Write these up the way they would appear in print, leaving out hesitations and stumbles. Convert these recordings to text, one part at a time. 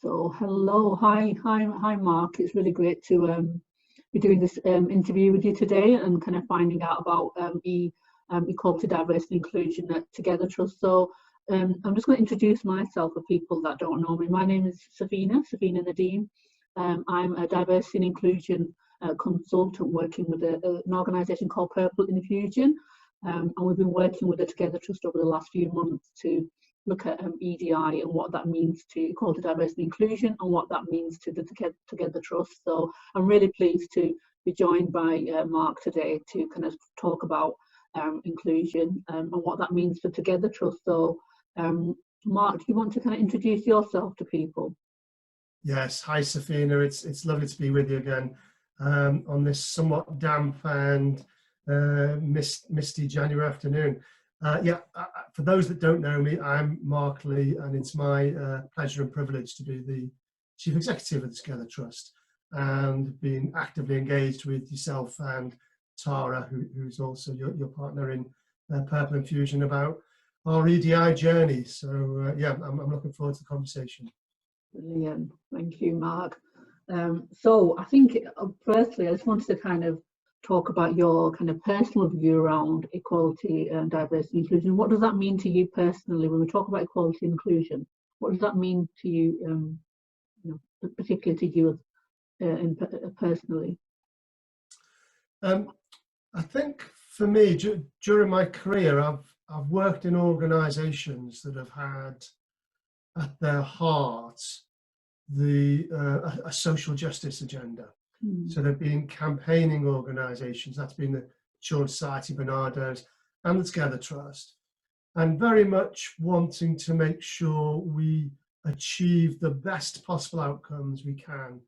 So hello, hi, Mark. It's really great to be doing this interview with you today and kind of finding out about equality, diversity, and inclusion at Together Trust. So I'm just going to introduce myself for people that don't know me. My name is Safina Nadeem. I'm a diversity and inclusion consultant working with an organisation called Purple Infusion, and we've been working with the Together Trust over the last few months to look at EDI and what that means to equality, diversity, and inclusion, and what that means to the Together Trust. So I'm really pleased to be joined by Mark today to kind of talk about inclusion and what that means for Together Trust. So Mark, do you want to kind of introduce yourself to people? Yes, hi Safina, it's lovely to be with you again on this somewhat damp and misty January afternoon. For those that don't know me, I'm Mark Lee, and it's my pleasure and privilege to be the Chief Executive of the Together Trust, and being actively engaged with yourself and Tara, who's also your partner in Purple Infusion, about our EDI journey. So I'm looking forward to the conversation. Brilliant, thank you, Mark. So I think firstly, I just wanted to kind of talk about your kind of personal view around equality and diversity and inclusion. What does that mean to you personally when we talk about equality and inclusion? What does that mean to you, particularly to you personally? I think for me, during my career, I've worked in organisations that have had at their heart a social justice agenda. So they've been campaigning organisations, that's been the Children's Society, Barnardo's, and the Together Trust, and very much wanting to make sure we achieve the best possible outcomes we can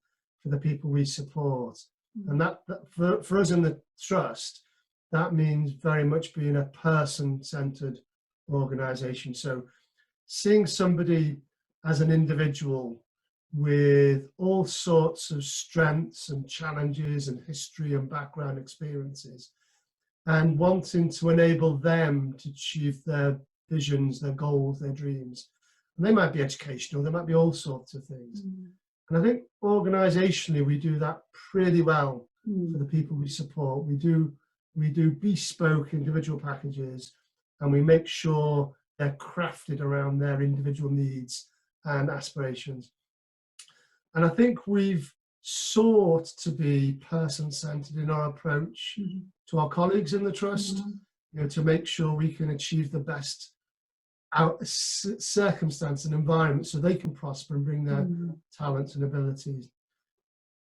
for the people we support. And that for us in the Trust, that means very much being a person-centred organisation. So seeing somebody as an individual with all sorts of strengths and challenges and history and background experiences, and wanting to enable them to achieve their visions, their goals, their dreams. And they might be educational, they might be all sorts of things. And I think organisationally we do that pretty well for the people we support. We do bespoke individual packages, and we make sure they're crafted around their individual needs and aspirations. And I think we've sought to be person-centred in our approach to our colleagues in the Trust, to make sure we can achieve the best circumstance and environment so they can prosper and bring their talents and abilities.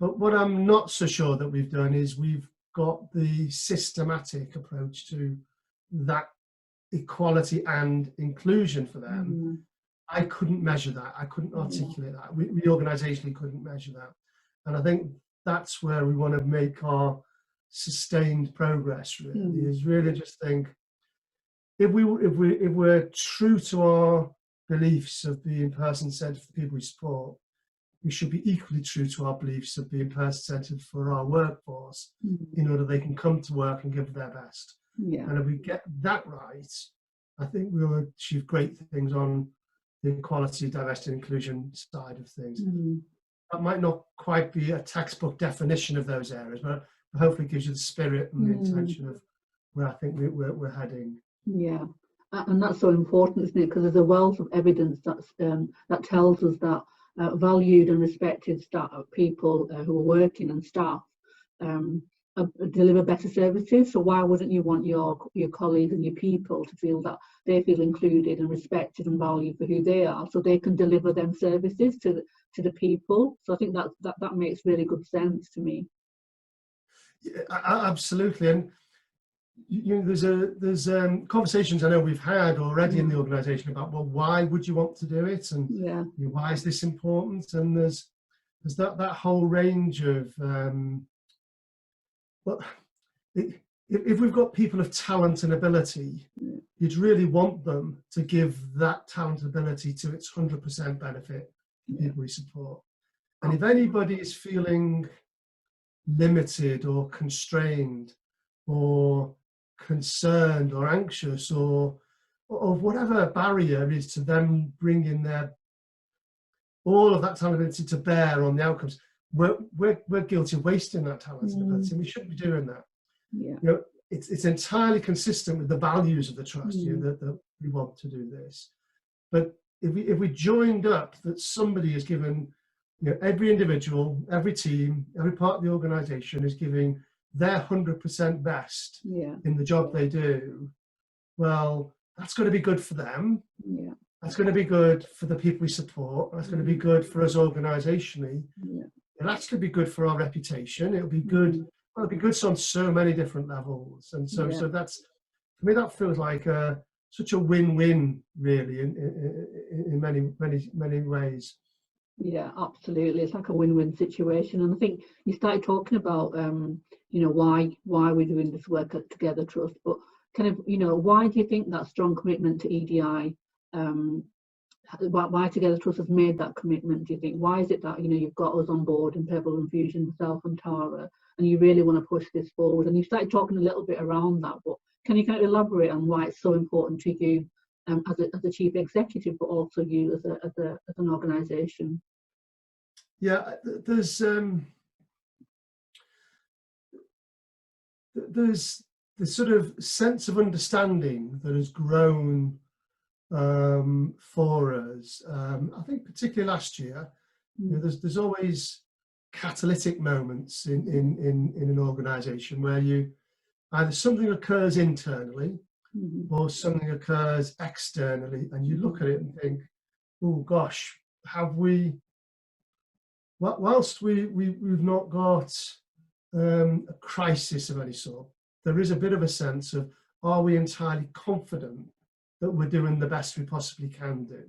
But what I'm not so sure that we've done is we've got the systematic approach to that equality and inclusion for them. I couldn't measure that. I couldn't articulate that. We organisationally couldn't measure that. And I think that's where we want to make our sustained progress, really, is really just think, if we're true to our beliefs of being person-centred for the people we support, we should be equally true to our beliefs of being person-centred for our workforce, in order they can come to work and give their best. And if we get that right, I think we'll achieve great things on the equality, diversity, and inclusion side of things. That might not quite be a textbook definition of those areas, but hopefully gives you the spirit and the intention of where I think we're heading. Yeah, and that's so important, isn't it? Because there's a wealth of evidence that tells us that valued and respected staff, people who are working and staff deliver better services. So why wouldn't you want your colleagues and your people to feel that they feel included and respected and valued for who they are, so they can deliver them services to the people? So I think that makes really good sense to me. Yeah, absolutely. And there's conversations I know we've had already in the organisation about, well, why would you want to do it, and why is this important? And there's that whole range of if we've got people of talent and ability, you'd really want them to give that talent and ability to its 100% benefit to people we support. And if anybody is feeling limited or constrained or concerned or anxious or whatever barrier is to them bringing their all of that talent and ability to bear on the outcomes, we're guilty of wasting that talent and ability, and we shouldn't be doing that. Yeah. You know, it's entirely consistent with the values of the trust, you know, that we want to do this. But if we joined up that somebody is given, you know, every individual, every team, every part of the organisation is giving their 100% best in the job they do, well, that's going to be good for them. Yeah. That's going to be good for the people we support. That's going to be good for us organisationally. Yeah. It'll actually be good for our reputation. It'll be good. Well, it'll be good on so many different levels. And so, so that's, for me, that feels like such a win-win, really, in many ways. Yeah, absolutely. It's like a win-win situation. And I think you started talking about, you know, why we're doing this work at Together Trust, but kind of, you know, why do you think that strong commitment to EDI, why Together Trust has made that commitment, do you think? Why is it that, you know, you've got us on board in Pebble and Fusion, myself and Tara, and you really want to push this forward? And you started talking a little bit around that, but can you kind of elaborate on why it's so important to you as a chief executive, but also you as an organisation? Yeah, there's the sort of sense of understanding that has grown for us. I think particularly last year, you know, there's always catalytic moments in an organisation where you either something occurs internally or something occurs externally, and you look at it and think, oh gosh, have we? Whilst we've not got a crisis of any sort, there is a bit of a sense of, are we entirely confident that we're doing the best we possibly can do?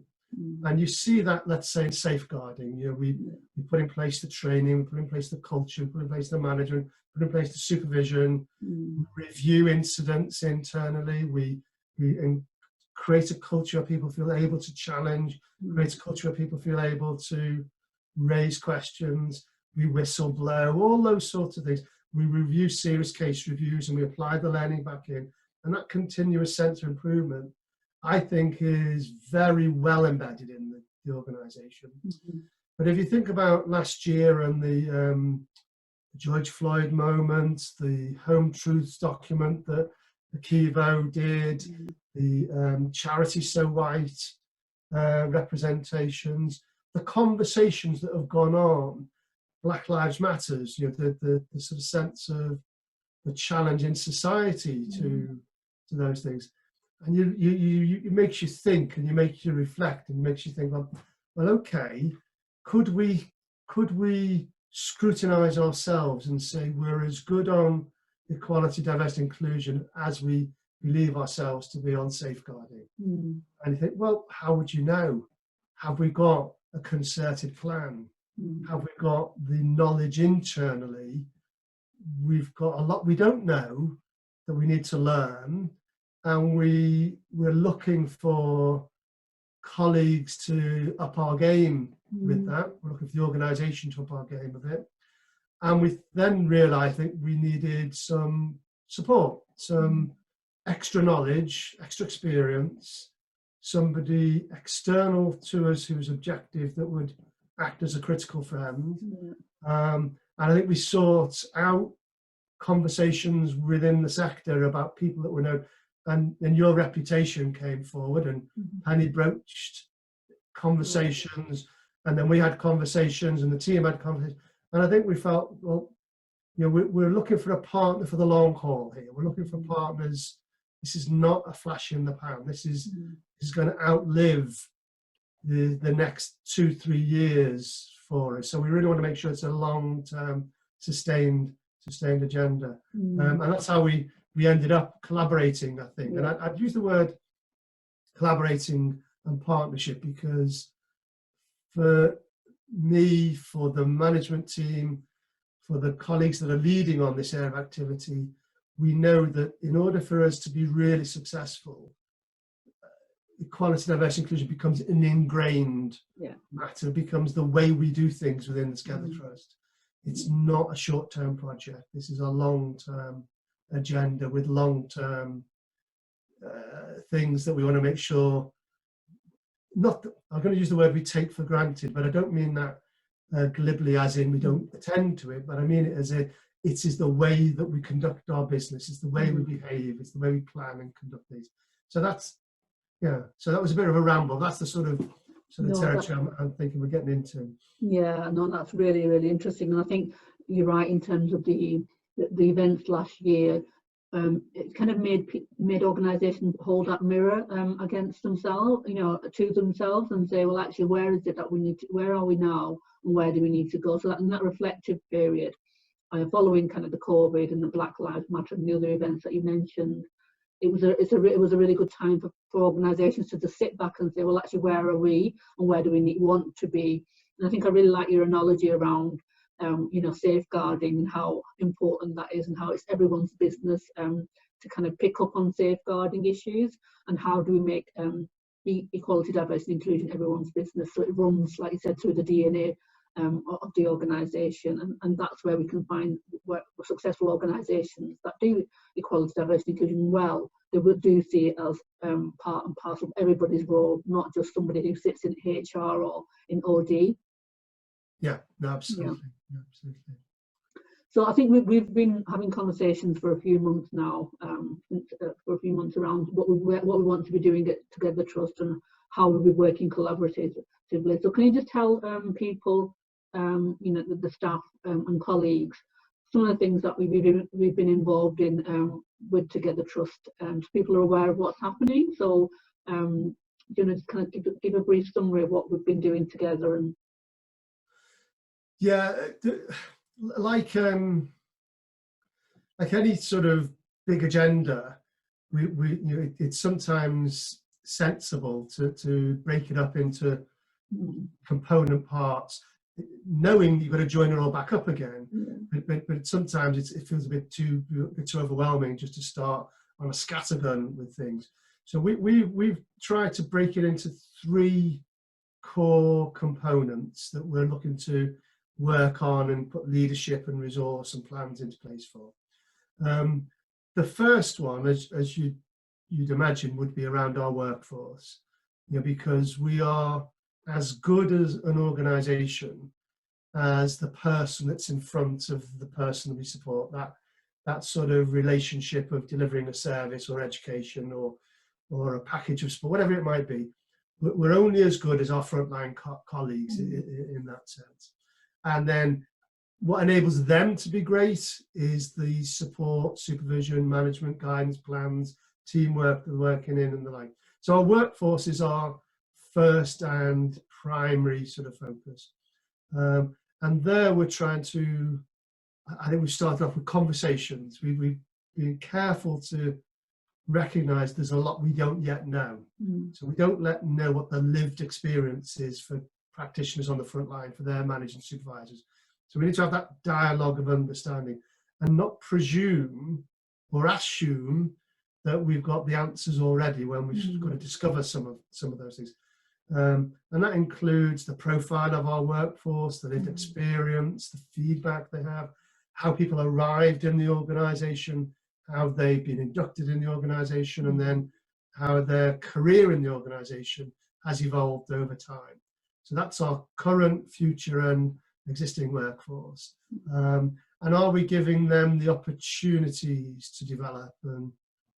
And you see that, let's say, in safeguarding. You know, we put in place the training, we put in place the culture, we put in place the management, put in place the supervision, we review incidents internally, we create a culture where people feel able to challenge, create a culture where people feel able to raise questions, we whistle blow, all those sorts of things. We review serious case reviews and we apply the learning back in. And that continuous sense of improvement, I think, is very well embedded in the organisation. But if you think about last year and the George Floyd moment, the Home Truths document that Akivo did, the Charity So White representations, the conversations that have gone on, Black Lives Matters, you know, the sort of sense of the challenge in society to those things, and it makes you think, and you make you reflect, and makes you think, well, okay, could we scrutinise ourselves and say we're as good on equality, diversity, inclusion as we believe ourselves to be on safeguarding? And you think, well, how would you know? Have we got a concerted plan? Have we got the knowledge internally? We've got a lot we don't know that we need to learn, and we're looking for colleagues to up our game with that. We're looking for the organisation to up our game with it. And we then realised that we needed some support, some extra knowledge, extra experience, somebody external to us who was objective, that would act as a critical friend. And I think we sought out conversations within the sector about people that were known, and your reputation came forward, and Penny broached conversations, and then we had conversations, and the team had conversations. And I think we felt, well, you know, we're looking for a partner for the long haul here. We're looking for partners. This is not a flash in the pan. This is going to outlive the next 2-3 years for us. So we really want to make sure it's a long-term, sustained agenda. And that's how we ended up collaborating, I think. And I'd use the word collaborating and partnership, because for me, for the management team, for the colleagues that are leading on this area of activity, we know that in order for us to be really successful, equality, diversity, inclusion becomes an ingrained matter, becomes the way we do things within the Together Trust. It's not a short-term project. This is a long-term agenda with long-term things that we want to make sure not that, I'm going to use the word we take for granted, but I don't mean that glibly as in we don't attend to it, but I mean it as it is the way that we conduct our business, it's the way we behave, it's the way we plan and conduct these. So that's, yeah, so that was a bit of a ramble. That's the sort of territory I'm thinking we're getting into. Yeah, no, that's really, really interesting. And I think you're right in terms of the events last year. It kind of made organisations hold that mirror against themselves, to themselves, and say, well, actually, where is it that we need to, where are we now, and where do we need to go? So that in that reflective period, following kind of the COVID and the Black Lives Matter and the other events that you mentioned, it was a really good time for organisations to just sit back and say, well, actually, where are we, and where do we want to be? And I think I really like your analogy around safeguarding and how important that is, and how it's everyone's business to kind of pick up on safeguarding issues, and how do we make equality, diversity, and inclusion everyone's business, so it runs, like you said, through the DNA of the organisation, and that's where we can find successful organisations that do equality, diversity, inclusion well. They would do see it as part and parcel of everybody's role, not just somebody who sits in HR or in OD. Yeah, no, absolutely. Yeah. Absolutely. So I think we've been having conversations for a few months now, around what we want to be doing at Together Trust and how we'll be working collaboratively. So can you just tell people, the staff and colleagues, some of the things that we've been involved in with Together Trust, so people are aware of what's happening. So just kind of give a brief summary of what we've been doing together. And yeah, like any sort of big agenda, it's sometimes sensible to break it up into component parts, knowing you've got to join it all back up again. But sometimes it feels a bit too overwhelming just to start on a scattergun with things. So we've tried to break it into 3 core components that we're looking to work on and put leadership and resource and plans into place for. The first one, as you'd imagine, would be around our workforce, because we are as good as an organisation as the person that's in front of the person that we support. That sort of relationship of delivering a service or education or a package of sport, whatever it might be. We're only as good as our frontline colleagues in that sense. And then what enables them to be great is the support, supervision, management, guidance, plans, teamwork they're working in, and the like. So our workforce is our first and primary sort of focus. And there we're trying to, I think we started off with conversations. We've been careful to recognise there's a lot we don't yet know. So we don't know what the lived experience is for practitioners on the front line, for their managing supervisors. So we need to have that dialogue of understanding and not presume or assume that we've got the answers already when we've got to discover some of those things. And that includes the profile of our workforce, the lived experience, the feedback they have, how people arrived in the organisation, how they've been inducted in the organisation, and then how their career in the organisation has evolved over time. So that's our current, future and existing workforce. And are we giving them the opportunities to develop and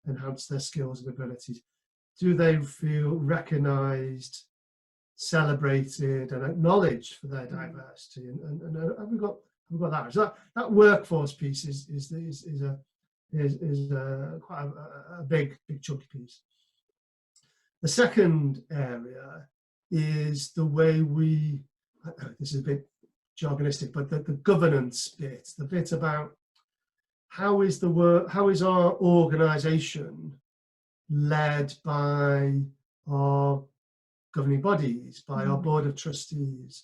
enhance their skills and abilities? Do they feel recognised, celebrated and acknowledged for their diversity? And have we got that? So that workforce piece is quite a big chunky piece. The second area is the way we, this is a bit jargonistic, but the governance bit, the bit about how is our organisation led by our governing bodies, by our board of trustees,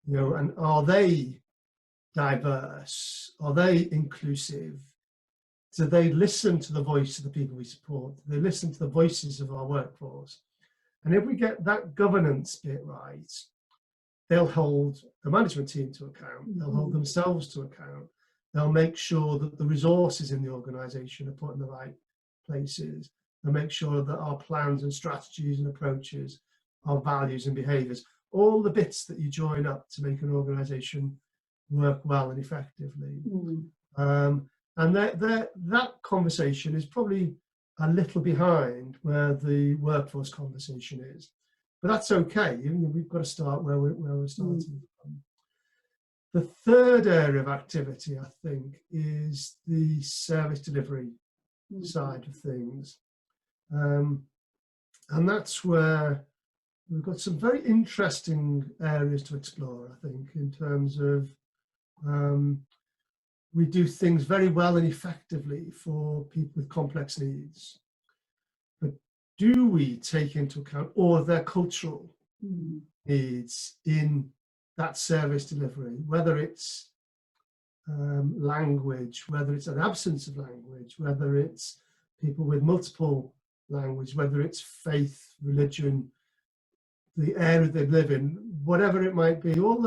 and are they diverse? Are they inclusive? Do they listen to the voice of the people we support? Do they listen to the voices of our workforce? And if we get that governance bit right, they'll hold the management team to account, they'll hold themselves to account, they'll make sure that the resources in the organisation are put in the right places, they'll make sure that our plans and strategies and approaches our values and behaviours, all the bits that you join up to make an organisation work well and effectively. And that conversation is probably a little behind where the workforce conversation is, but that's okay. We've got to start where we're starting from. The third area of activity, I think, is the service delivery side of things. And that's where we've got some very interesting areas to explore, I think, in terms of we do things very well and effectively for people with complex needs. But do we take into account all of their cultural needs in that service delivery, whether it's language, whether it's an absence of language, whether it's people with multiple language, whether it's faith, religion, the area they live in, whatever it might be, all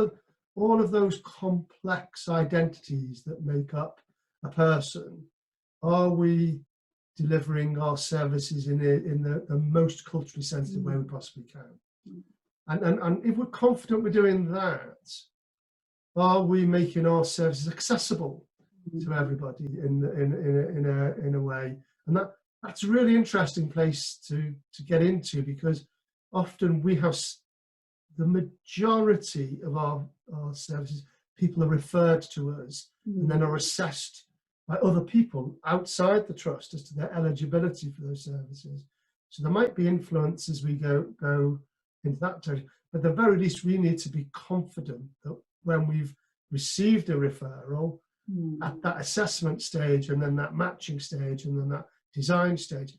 of those complex identities that make up a person. Are we delivering our services in the most culturally sensitive way we possibly can? And if we're confident we're doing that, are we making our services accessible to everybody in a way? And that's a really interesting place to get into, because often we have the majority of our services, people are referred to us and then are assessed by other people outside the trust as to their eligibility for those services. So there might be influence as we go into that territory, but at the very least we need to be confident that when we've received a referral at that assessment stage and then that matching stage and then that design stage,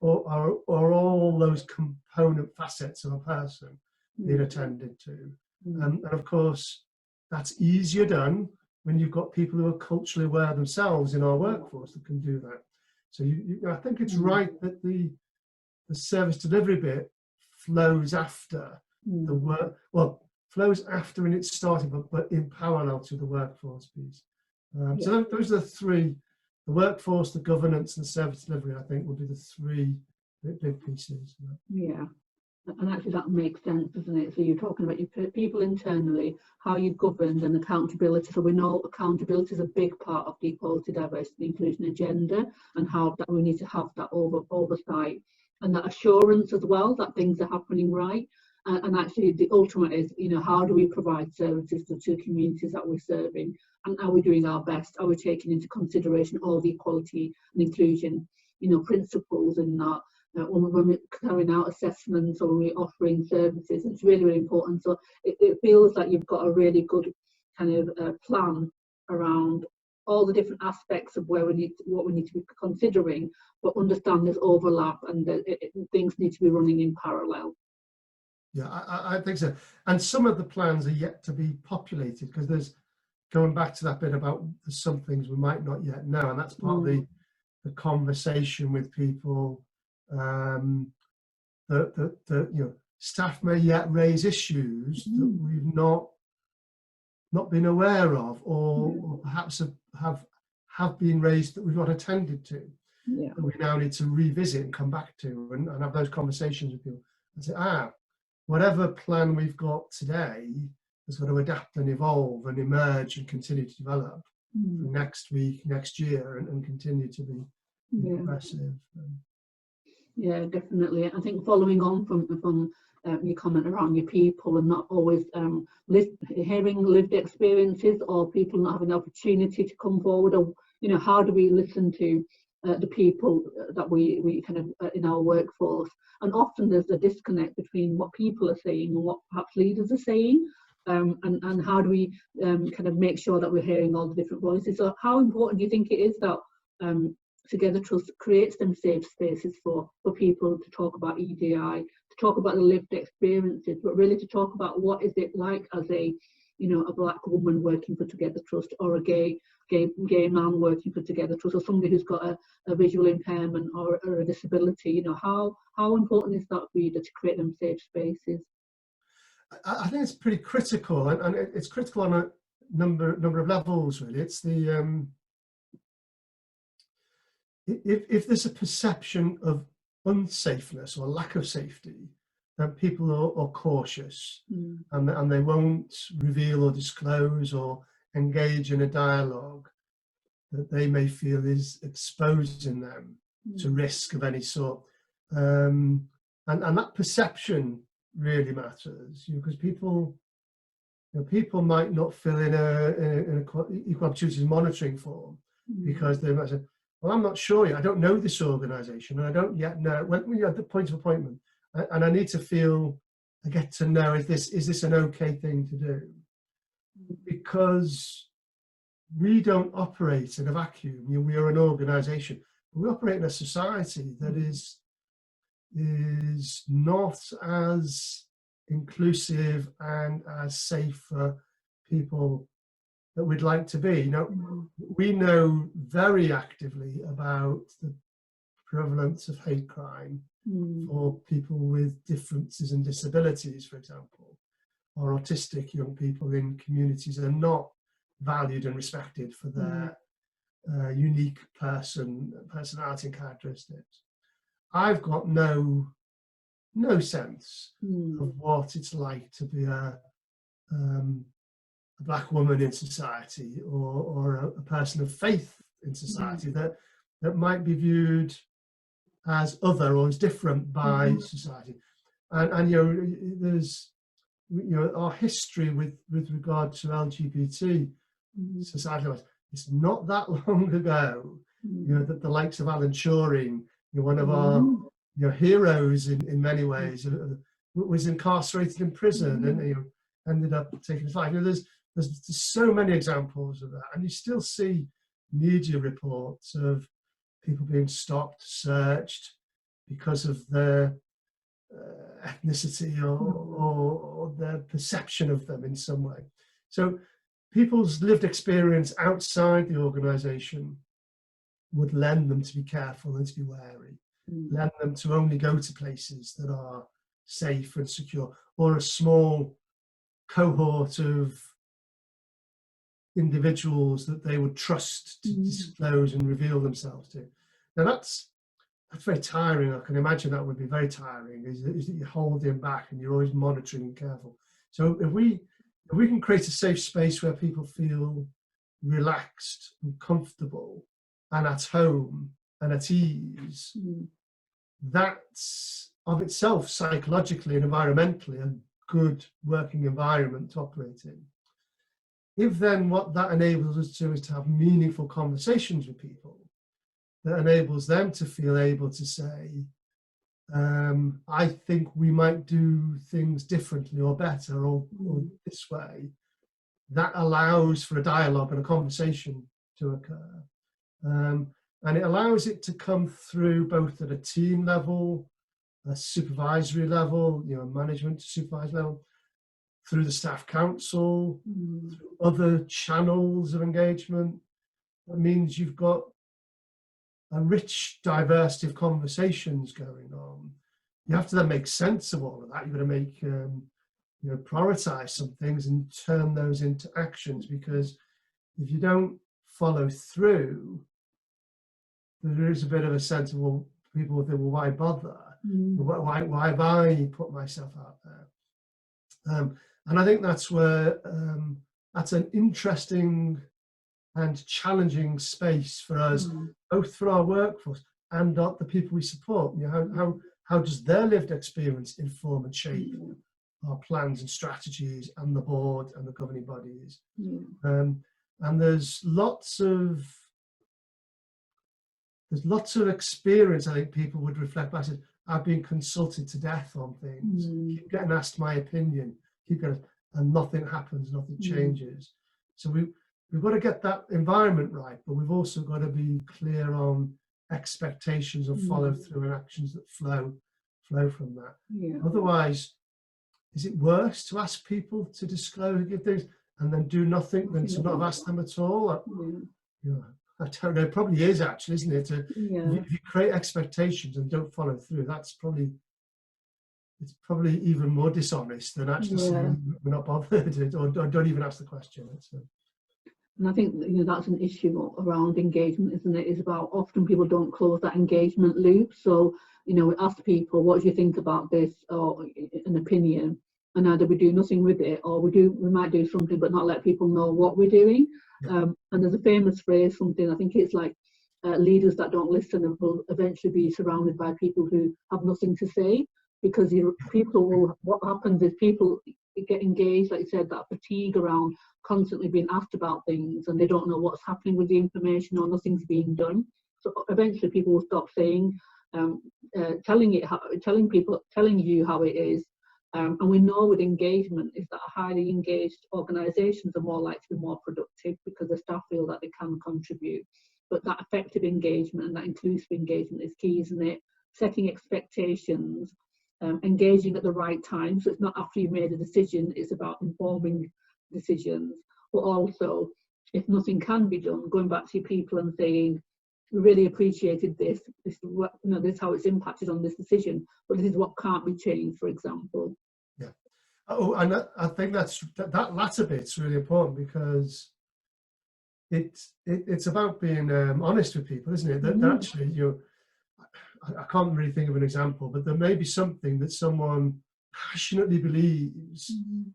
are all those component facets of a person being attended to. And of course, that's easier done when you've got people who are culturally aware themselves in our workforce that can do that. So I think it's right that the service delivery bit flows after the work, well, flows after in its starting, but in parallel to the workforce piece. So those are the three: the workforce, the governance, and the service delivery. I think will be the three big pieces. Yeah. And actually that makes sense, doesn't it? So you're talking about your people internally, how you govern, and accountability. So we know accountability is a big part of the equality, diversity, inclusion agenda, and how that we need to have that oversight and that assurance as well that things are happening right. And actually the ultimate is, how do we provide services to communities that we're serving, and are we doing our best? Are we taking into consideration all the equality and inclusion, principles in that? When we're carrying out assessments or when we're offering services, it's really, really important. So it feels like you've got a really good kind of plan around all the different aspects of what we need to be considering, but understand there's overlap and things need to be running in parallel. Yeah, I think so. And some of the plans are yet to be populated, because there's, going back to that bit about some things we might not yet know, and that's part of the conversation with people. That staff may yet raise issues that we've not been aware of, or perhaps have been raised that we've not attended to. That we now need to revisit and come back to, and have those conversations with people and say, whatever plan we've got today has got to adapt and evolve and emerge and continue to develop for next week, next year, and continue to be progressive. Yeah, definitely. I think following on from your comment around your people and not always hearing lived experiences, or people not having the opportunity to come forward, or how do we listen to the people that we kind of in our workforce? And often there's a disconnect between what people are saying and what perhaps leaders are saying, and how do we kind of make sure that we're hearing all the different voices? So how important do you think it is that Together Trust creates them safe spaces for people to talk about EDI, to talk about the lived experiences, but really to talk about what is it like as a Black woman working for Together Trust, or a gay man working for Together Trust, or somebody who's got a visual impairment or a disability. How important is that for you to create them safe spaces? I think it's pretty critical, and it's critical on a number of levels, really. It's the if there's a perception of unsafeness or lack of safety, that people are cautious, and they won't reveal or disclose or engage in a dialogue that they may feel is exposing them to risk of any sort. And that perception really matters, because people might not fill in an equal opportunities monitoring form because they might say, well, I'm not sure yet, I don't know this organisation, and I don't yet know, when you're at the point of appointment, and I need to get to know, is this an okay thing to do? Because we don't operate in a vacuum. We are an organisation. We operate in a society that is not as inclusive and as safe for people that we'd like to be. We know very actively about the prevalence of hate crime for people with differences and disabilities, for example, or autistic young people in communities that are not valued and respected for their unique personality and characteristics. I've got no sense of what it's like to be a black woman in society, or a person of faith in society that might be viewed as other or as different by society. And there's our history with regard to LGBT society. It's not that long ago, that the likes of Alan Turing, one of our heroes in many ways, was incarcerated in prison and ended up taking his life. There's so many examples of that, and you still see media reports of people being stopped, searched because of their ethnicity or their perception of them in some way. So people's lived experience outside the organisation would lend them to be careful and to be wary, lend them to only go to places that are safe and secure, or a small cohort of individuals that they would trust to disclose and reveal themselves to. Now that's very tiring. I can imagine that would be very tiring, is that you're holding back and you're always monitoring and careful. So if we can create a safe space where people feel relaxed and comfortable and at home and at ease, that's of itself psychologically and environmentally a good working environment to operate in. If then what that enables us to do is to have meaningful conversations with people, that enables them to feel able to say, I think we might do things differently or better or this way, that allows for a dialogue and a conversation to occur. And it allows it to come through both at a team level, a supervisory level, management to supervisory level, through the staff council, through other channels of engagement. That means you've got a rich diversity of conversations going on. You have to then make sense of all of that. You've got to make, prioritize some things and turn those into actions, because if you don't follow through, there is a bit of a sense of, well, people will think, well, why bother? Why have I put myself out there? And I think that's where, that's an interesting and challenging space for us, both for our workforce and the people we support. How does their lived experience inform and shape our plans and strategies and the board and the governing bodies? And there's lots of experience. I think people would reflect back and say, I've been consulted to death on things, keep getting asked my opinion, and nothing happens, nothing changes. So we've got to get that environment right, but we've also got to be clear on expectations and follow through and actions that flow from that. Otherwise, is it worse to ask people to disclose, give things, and then do nothing than to not have asked them at all? I don't know, it probably is actually, isn't it? If you create expectations and don't follow through, it's probably even more dishonest than actually saying we're not bothered or don't even ask the question. And I think that's an issue around engagement, isn't it? Is about often people don't close that engagement loop. So you know, we ask people, what do you think about this, or an opinion, and either we do nothing with it, or we might do something but not let people know what we're doing. And there's a famous phrase, something, I think it's like, leaders that don't listen will eventually be surrounded by people who have nothing to say, because what happens is people get engaged, like you said, that fatigue around constantly being asked about things, and they don't know what's happening with the information, or nothing's being done. So eventually people will stop saying, telling you how it is. And we know with engagement is that highly engaged organisations are more likely to be more productive, because the staff feel that they can contribute. But that effective engagement and that inclusive engagement is key, isn't it? Setting expectations, engaging at the right time. So it's not after you've made a decision, it's about informing decisions. But also, if nothing can be done, going back to your people and saying, we really appreciated this. This is what, you know, this is how it's impacted on this decision, but this is what can't be changed, for example. Yeah. Oh, and I think that latter bit's really important, because it's about being honest with people, isn't it? That actually, you know, I can't really think of an example, but there may be something that someone passionately believes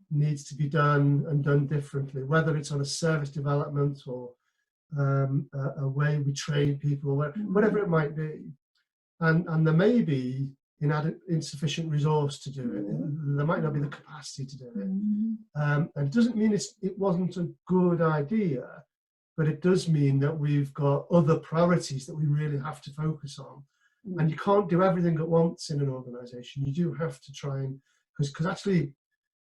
needs to be done and done differently, whether it's on a service development or a way we train people, or whatever it might be, and there may be insufficient resource to do it. There might not be the capacity to do it, and it doesn't mean it wasn't a good idea, but it does mean that we've got other priorities that we really have to focus on. And you can't do everything at once in an organisation. You do have to try and, because actually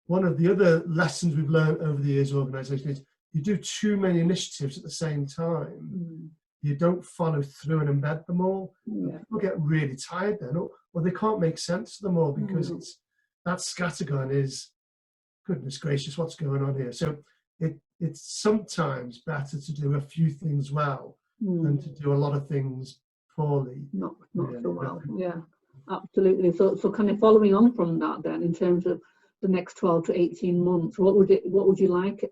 one of the other lessons we've learned over the years of organisation is, you do too many initiatives at the same time, you don't follow through and embed them all. People get really tired then, or they can't make sense of them all, because that scattergun is, goodness gracious, what's going on here? So it's sometimes better to do a few things well than to do a lot of things poorly. Not really so well. Yeah, absolutely. So kind of following on from that, then, in terms of the next 12 to 18 months, what would you like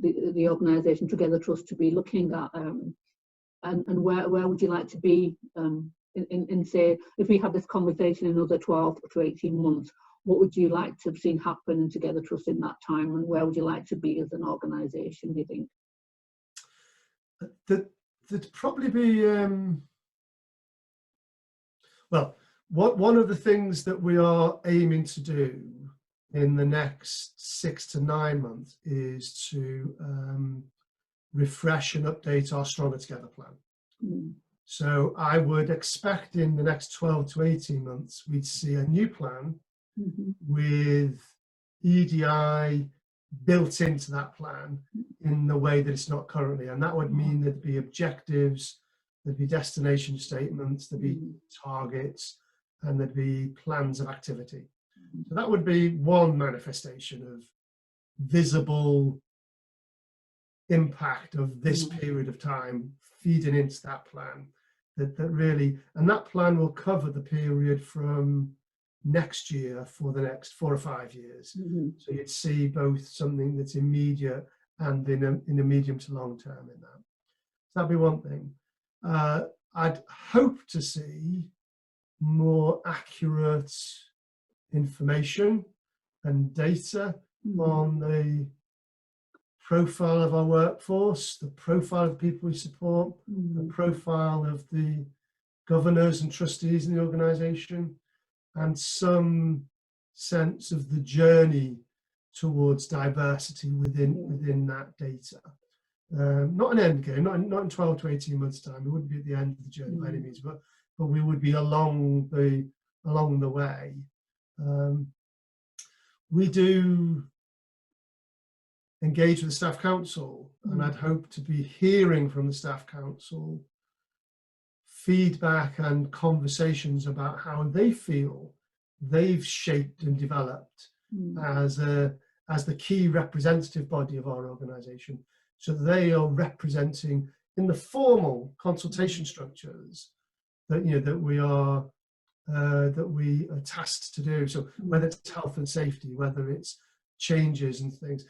the organisation Together Trust to be looking at, and where would you like to be in say, if we have this conversation in another 12 to 18 months, what would you like to have seen happen in Together Trust in that time, and where would you like to be as an organisation, do you think? There'd probably be, well, one of the things that we are aiming to do in the next 6 to 9 months is to refresh and update our Stronger Together plan. So I would expect in the next 12 to 18 months, we'd see a new plan with EDI built into that plan in the way that it's not currently. And that would mean there'd be objectives, there'd be destination statements, there'd be targets, and there'd be plans of activity. So that would be one manifestation of visible impact of this period of time feeding into that plan. That really, and that plan will cover the period from next year for the next 4 or 5 years. So you'd see both something that's immediate and in a medium to long term in that. So that'd be one thing. I'd hope to see more accurate information and data on the profile of our workforce, the profile of the people we support, the profile of the governors and trustees in the organisation, and some sense of the journey towards diversity within that data. Not an end game, not in 12 to 18 months' time. We wouldn't be at the end of the journey by any means, but we would be along the way. We do engage with the Staff Council, and I'd hope to be hearing from the Staff Council feedback and conversations about how they feel they've shaped and developed as the key representative body of our organisation, so they are representing in the formal consultation structures that that we are tasked to do. So whether it's health and safety, whether it's changes and things,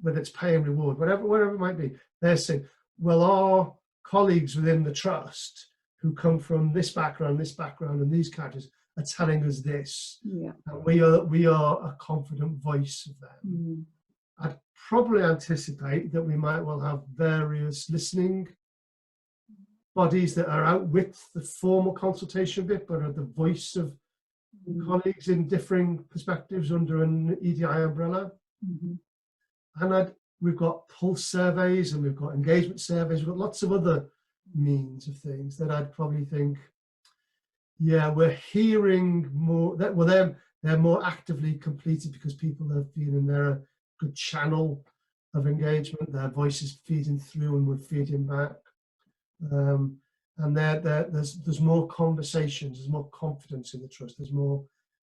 whether it's pay and reward, whatever it might be, they're saying, well, our colleagues within the trust who come from this background, and these characters are telling us this. Yeah. And we are a confident voice of them. I'd probably anticipate that we might well have various listening bodies that are out with the formal consultation bit, but are the voice of colleagues in differing perspectives under an EDI umbrella. And we've got pulse surveys, and we've got engagement surveys, we've got lots of other means of things that I'd probably think, yeah, we're hearing more, they're more actively completed because people are feeling they're a good channel of engagement, their voices feeding through and we're feeding back. And there's more conversations, there's more confidence in the trust, there's more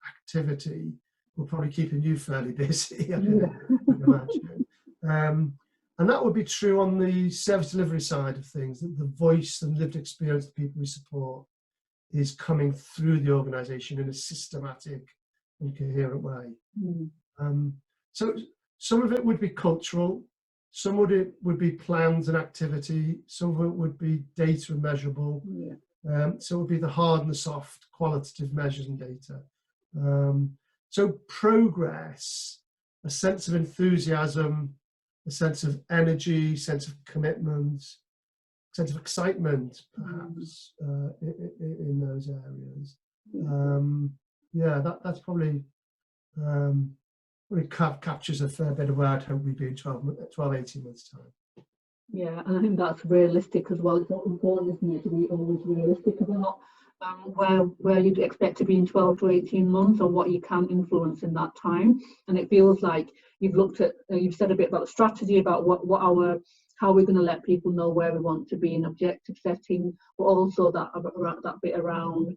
activity. We're probably keeping you fairly busy, I can imagine. And that would be true on the service delivery side of things, that the voice and lived experience of the people we support is coming through the organisation in a systematic and coherent way. So some of it would be cultural, some of it would be plans and activity, some of it would be data and measurable. So it would be the hard and the soft qualitative measures and data. So progress, a sense of enthusiasm, a sense of energy, sense of commitment, sense of excitement, perhaps, in those areas. That's probably captures a fair bit of where I'd hope we'd be in 12, 18 months' time. Yeah, and I think that's realistic as well. It's not important, isn't it, to be always realistic about where you'd expect to be in 12 to 18 months, or what you can influence in that time. And it feels like you've looked at, you've said a bit about the strategy, about how we're going to let people know where we want to be in objective setting, but also that bit around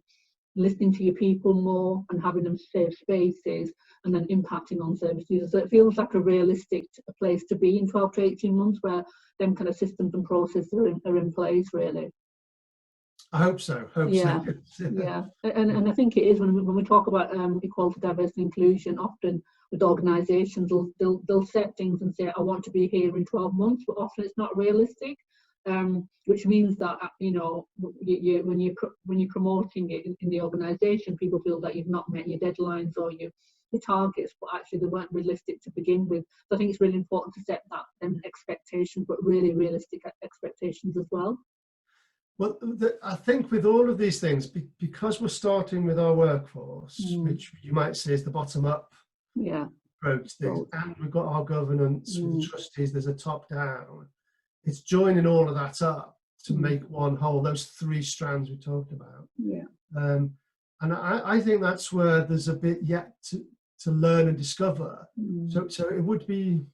listening to your people more and having them safe spaces, and then impacting on service users. So it feels like a realistic place to be in 12 to 18 months, where them kind of systems and processes are in place, really. I hope so. Yeah. And I think it is when we talk about equality, diversity, inclusion. Often with organisations, they'll set things and say, I want to be here in 12 months, but often it's not realistic. Which means that when you're promoting it in the organisation, people feel that you've not met your deadlines or your targets, but actually they weren't realistic to begin with. So I think it's really important to set them expectations, but really realistic expectations as well. Well, I think with all of these things, because we're starting with our workforce, which you might say is the bottom-up approach thing, and we've got our governance with the trustees, there's a top-down. It's joining all of that up to make one whole, those three strands we talked about. And I think that's where there's a bit yet to learn and discover. So it would be,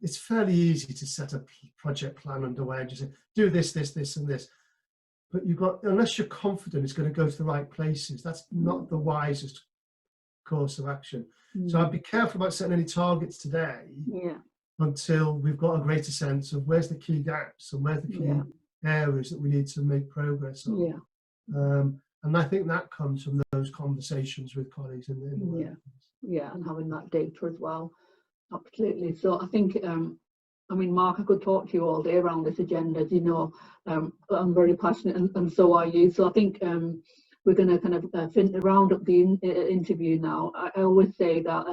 it's fairly easy to set a project plan underway and just say, do this, this, this, and this. But unless you're confident it's going to go to the right places, that's not the wisest course of action. So I'd be careful about setting any targets today until we've got a greater sense of where's the key gaps and where's the key areas that we need to make progress on. And I think that comes from those conversations with colleagues in the workplace. And having that data as well. Absolutely. So I think, Mark, I could talk to you all day around this agenda. As you know, I'm very passionate, and so are you. So I think we're going to kind of round up the interview now. I always say that,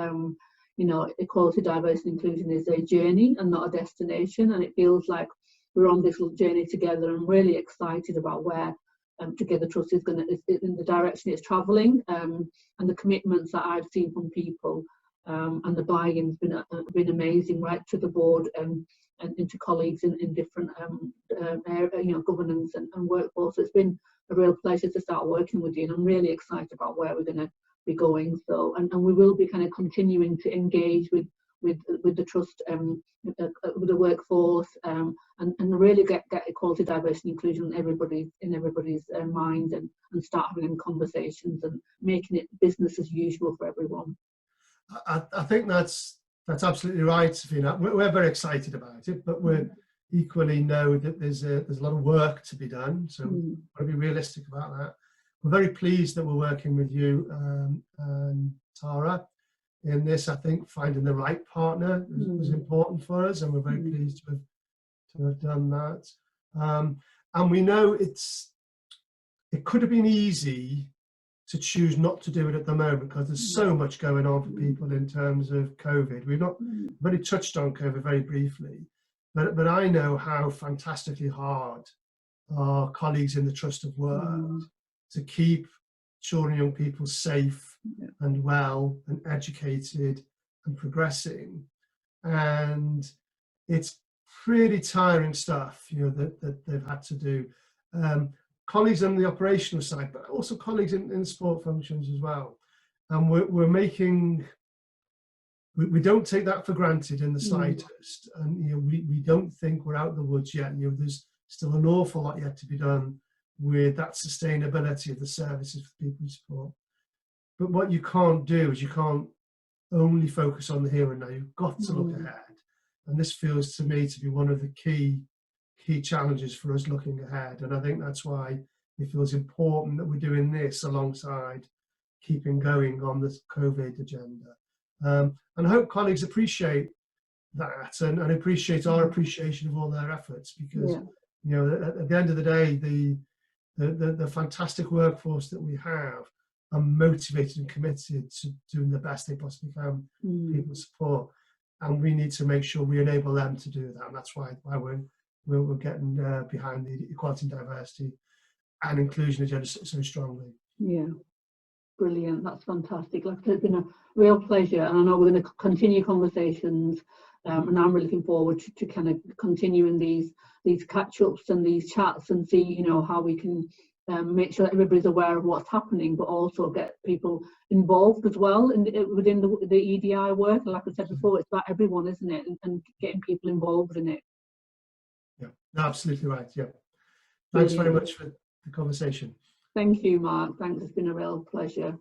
equality, diversity, inclusion is a journey and not a destination. And it feels like we're on this journey together. I'm really excited about where Together Trust is in the direction it's travelling, and the commitments that I've seen from people. And the buy-in's been amazing, right to the board and into colleagues in different governance and workforce. It's been a real pleasure to start working with you, and I'm really excited about where we're going to be going. So, and we will be kind of continuing to engage with the trust, with the workforce, and really get equality, diversity, inclusion in everybody's minds, and start having conversations and making it business as usual for everyone. I think that's absolutely right, Safina. We're very excited about it, but we equally know that there's a lot of work to be done. So we've got to be realistic about that. We're very pleased that we're working with you and Tara in this. I think finding the right partner was important for us, and we're very pleased to have done that. And we know it's it could have been easy to choose not to do it at the moment because there's so much going on for people in terms of COVID. We've not really touched on COVID very briefly, but I know how fantastically hard our colleagues in the Trust have worked to keep children and young people safe and well and educated and progressing. And it's pretty tiring stuff, you know, that they've had to do. Colleagues on the operational side, but also colleagues in sport functions as well. And we're making, we don't take that for granted in the slightest. And, you know, we don't think we're out of the woods yet. You know, there's still an awful lot yet to be done with that sustainability of the services for people we support. But what you can't do is you can't only focus on the here and now. You've got to look ahead. And this feels to me to be one of the key challenges for us looking ahead. And I think that's why it feels important that we're doing this alongside keeping going on this COVID agenda. And I hope colleagues appreciate that and appreciate our appreciation of all their efforts, because you know, at the end of the day, the fantastic workforce that we have are motivated and committed to doing the best they possibly can for people support, and we need to make sure we enable them to do that. And that's why we're getting behind the equality and diversity and inclusion agenda so strongly. Yeah, brilliant. That's fantastic. Like, it's been a real pleasure, and I know we're going to continue conversations, and I'm really looking forward to kind of continuing these catch-ups and these chats and see, you know, how we can make sure that everybody's aware of what's happening, but also get people involved as well within the EDI work. Like I said before, it's about everyone, isn't it? And getting people involved in it. Yeah, absolutely right. Yeah. Thanks very much for the conversation. Thank you, Mark. Thanks. It's been a real pleasure.